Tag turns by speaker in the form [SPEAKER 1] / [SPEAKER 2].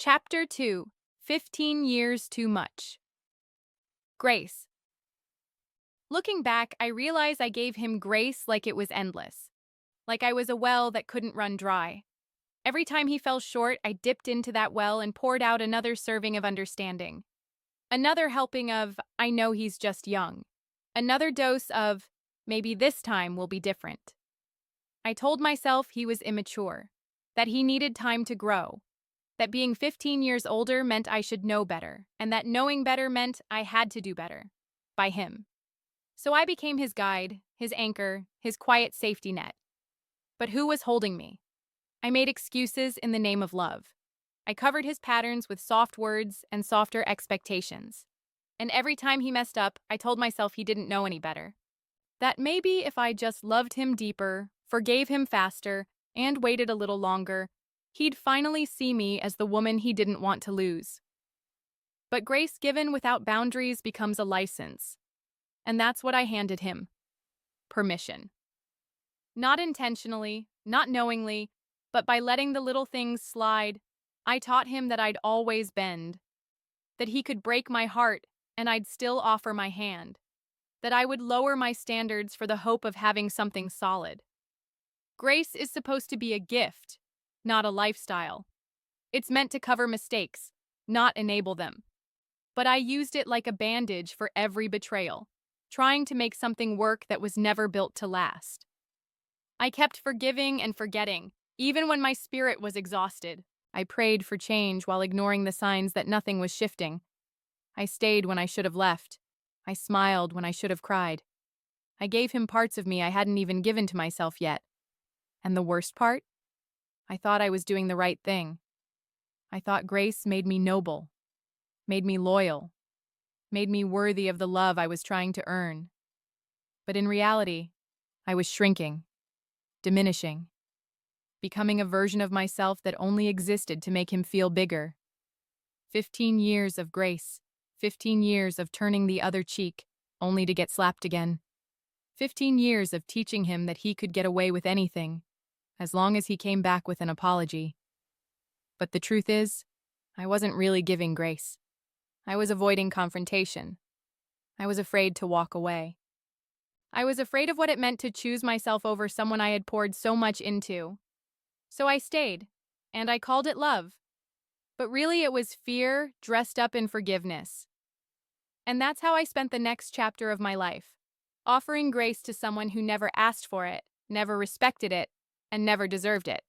[SPEAKER 1] Chapter 2, 15 Years Too Much. Grace. Looking back, I realize I gave him grace like it was endless. Like I was a well that couldn't run dry. Every time he fell short, I dipped into that well and poured out another serving of understanding. Another helping of, I know he's just young. Another dose of, maybe this time will be different. I told myself he was immature, that he needed time to grow, that being 15 years older meant I should know better, and that knowing better meant I had to do better. By him. So I became his guide, his anchor, his quiet safety net. But who was holding me? I made excuses in the name of love. I covered his patterns with soft words and softer expectations. And every time he messed up, I told myself he didn't know any better. That maybe if I just loved him deeper, forgave him faster, and waited a little longer, he'd finally see me as the woman he didn't want to lose. But grace given without boundaries becomes a license. And that's what I handed him. Permission. Not intentionally, not knowingly, but by letting the little things slide, I taught him that I'd always bend. That he could break my heart and I'd still offer my hand. That I would lower my standards for the hope of having something solid. Grace is supposed to be a gift, not a lifestyle. It's meant to cover mistakes, not enable them. But I used it like a bandage for every betrayal, trying to make something work that was never built to last. I kept forgiving and forgetting, even when my spirit was exhausted. I prayed for change while ignoring the signs that nothing was shifting. I stayed when I should have left. I smiled when I should have cried. I gave him parts of me I hadn't even given to myself yet. And the worst part? I thought I was doing the right thing. I thought grace made me noble, made me loyal, made me worthy of the love I was trying to earn. But in reality, I was shrinking, diminishing, becoming a version of myself that only existed to make him feel bigger. 15 years of grace, 15 years of turning the other cheek, only to get slapped again. 15 years of teaching him that he could get away with anything, as long as he came back with an apology. But the truth is, I wasn't really giving grace. I was avoiding confrontation. I was afraid to walk away. I was afraid of what it meant to choose myself over someone I had poured so much into. So I stayed, and I called it love. But really it was fear dressed up in forgiveness. And that's how I spent the next chapter of my life, offering grace to someone who never asked for it, never respected it, and never deserved it.